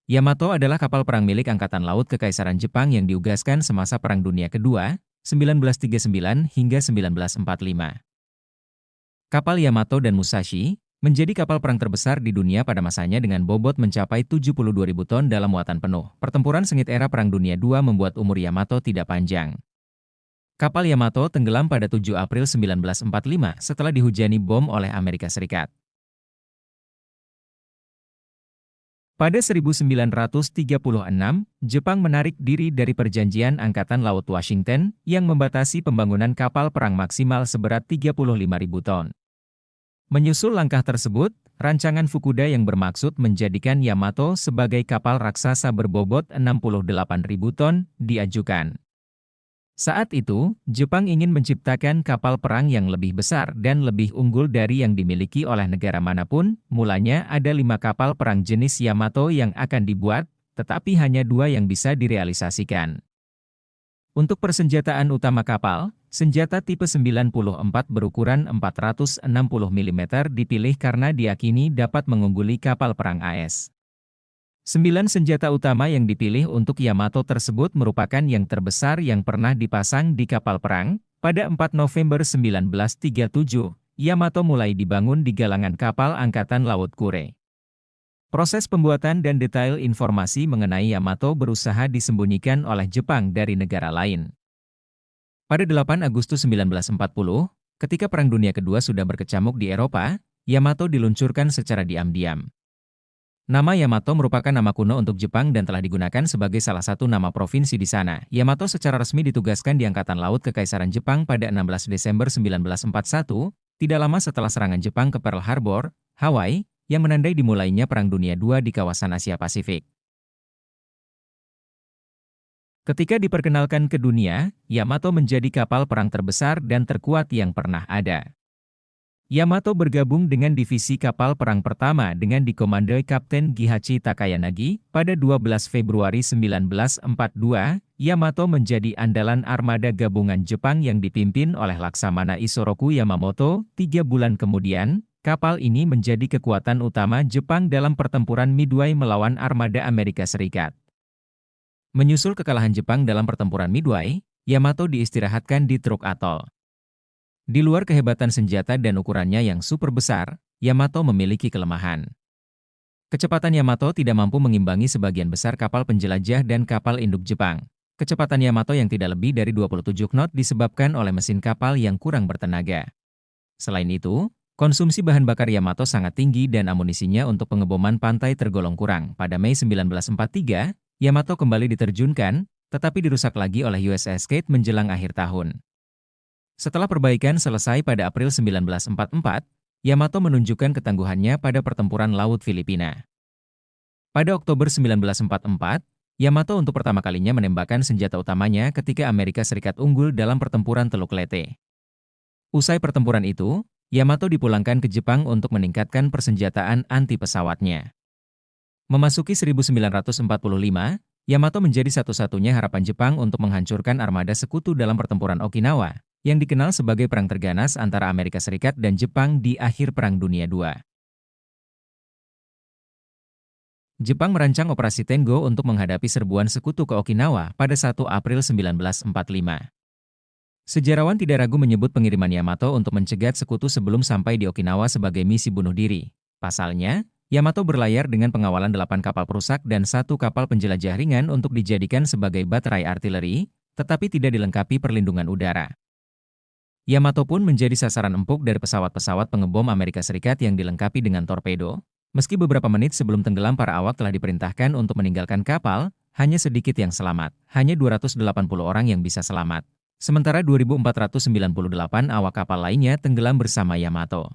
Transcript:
Yamato adalah kapal perang milik Angkatan Laut Kekaisaran Jepang yang diugaskan semasa Perang Dunia Kedua, 1939 hingga 1945. Kapal Yamato dan Musashi menjadi kapal perang terbesar di dunia pada masanya dengan bobot mencapai 72.000 ton dalam muatan penuh. Pertempuran sengit era Perang Dunia II membuat umur Yamato tidak panjang. Kapal Yamato tenggelam pada 7 April 1945 setelah dihujani bom oleh Amerika Serikat. Pada 1936, Jepang menarik diri dari Perjanjian Angkatan Laut Washington yang membatasi pembangunan kapal perang maksimal seberat 35.000 ton. Menyusul langkah tersebut, rancangan Fukuda yang bermaksud menjadikan Yamato sebagai kapal raksasa berbobot 68.000 ton diajukan. Saat itu, Jepang ingin menciptakan kapal perang yang lebih besar dan lebih unggul dari yang dimiliki oleh negara manapun. Mulanya ada 5 kapal perang jenis Yamato yang akan dibuat, tetapi hanya 2 yang bisa direalisasikan. Untuk persenjataan utama kapal, senjata tipe 94 berukuran 460 mm dipilih karena diyakini dapat mengungguli kapal perang AS. 9 senjata utama yang dipilih untuk Yamato tersebut merupakan yang terbesar yang pernah dipasang di kapal perang. Pada 4 November 1937, Yamato mulai dibangun di galangan kapal Angkatan Laut Kure. Proses pembuatan dan detail informasi mengenai Yamato berusaha disembunyikan oleh Jepang dari negara lain. Pada 8 Agustus 1940, ketika Perang Dunia Kedua sudah berkecamuk di Eropa, Yamato diluncurkan secara diam-diam. Nama Yamato merupakan nama kuno untuk Jepang dan telah digunakan sebagai salah satu nama provinsi di sana. Yamato secara resmi ditugaskan di Angkatan Laut Kekaisaran Jepang pada 16 Desember 1941, tidak lama setelah serangan Jepang ke Pearl Harbor, Hawaii, yang menandai dimulainya Perang Dunia II di kawasan Asia Pasifik. Ketika diperkenalkan ke dunia, Yamato menjadi kapal perang terbesar dan terkuat yang pernah ada. Yamato bergabung dengan divisi kapal perang pertama dengan dikomandoi Kapten Gihachi Takayanagi. Pada 12 Februari 1942, Yamato menjadi andalan armada gabungan Jepang yang dipimpin oleh Laksamana Isoroku Yamamoto. 3 bulan kemudian, kapal ini menjadi kekuatan utama Jepang dalam pertempuran Midway melawan armada Amerika Serikat. Menyusul kekalahan Jepang dalam pertempuran Midway, Yamato diistirahatkan di Truk Atoll. Di luar kehebatan senjata dan ukurannya yang super besar, Yamato memiliki kelemahan. Kecepatan Yamato tidak mampu mengimbangi sebagian besar kapal penjelajah dan kapal induk Jepang. Kecepatan Yamato yang tidak lebih dari 27 knot disebabkan oleh mesin kapal yang kurang bertenaga. Selain itu, konsumsi bahan bakar Yamato sangat tinggi dan amunisinya untuk pengeboman pantai tergolong kurang. Pada Mei 1943, Yamato kembali diterjunkan, tetapi dirusak lagi oleh USS Kate menjelang akhir tahun. Setelah perbaikan selesai pada April 1944, Yamato menunjukkan ketangguhannya pada pertempuran Laut Filipina. Pada Oktober 1944, Yamato untuk pertama kalinya menembakkan senjata utamanya ketika Amerika Serikat unggul dalam pertempuran Teluk Leyte. Usai pertempuran itu, Yamato dipulangkan ke Jepang untuk meningkatkan persenjataan anti pesawatnya. Memasuki 1945, Yamato menjadi satu-satunya harapan Jepang untuk menghancurkan armada sekutu dalam pertempuran Okinawa, yang dikenal sebagai perang terganas antara Amerika Serikat dan Jepang di akhir Perang Dunia II. Jepang merancang Operasi Tengo untuk menghadapi serbuan sekutu ke Okinawa pada 1 April 1945. Sejarawan tidak ragu menyebut pengiriman Yamato untuk mencegat sekutu sebelum sampai di Okinawa sebagai misi bunuh diri. Pasalnya, Yamato berlayar dengan pengawalan 8 kapal perusak dan 1 kapal penjelajah ringan untuk dijadikan sebagai baterai artileri, tetapi tidak dilengkapi perlindungan udara. Yamato pun menjadi sasaran empuk dari pesawat-pesawat pengebom Amerika Serikat yang dilengkapi dengan torpedo. Meski beberapa menit sebelum tenggelam para awak telah diperintahkan untuk meninggalkan kapal, hanya sedikit yang selamat. Hanya 280 orang yang bisa selamat. Sementara 2.498 awak kapal lainnya tenggelam bersama Yamato.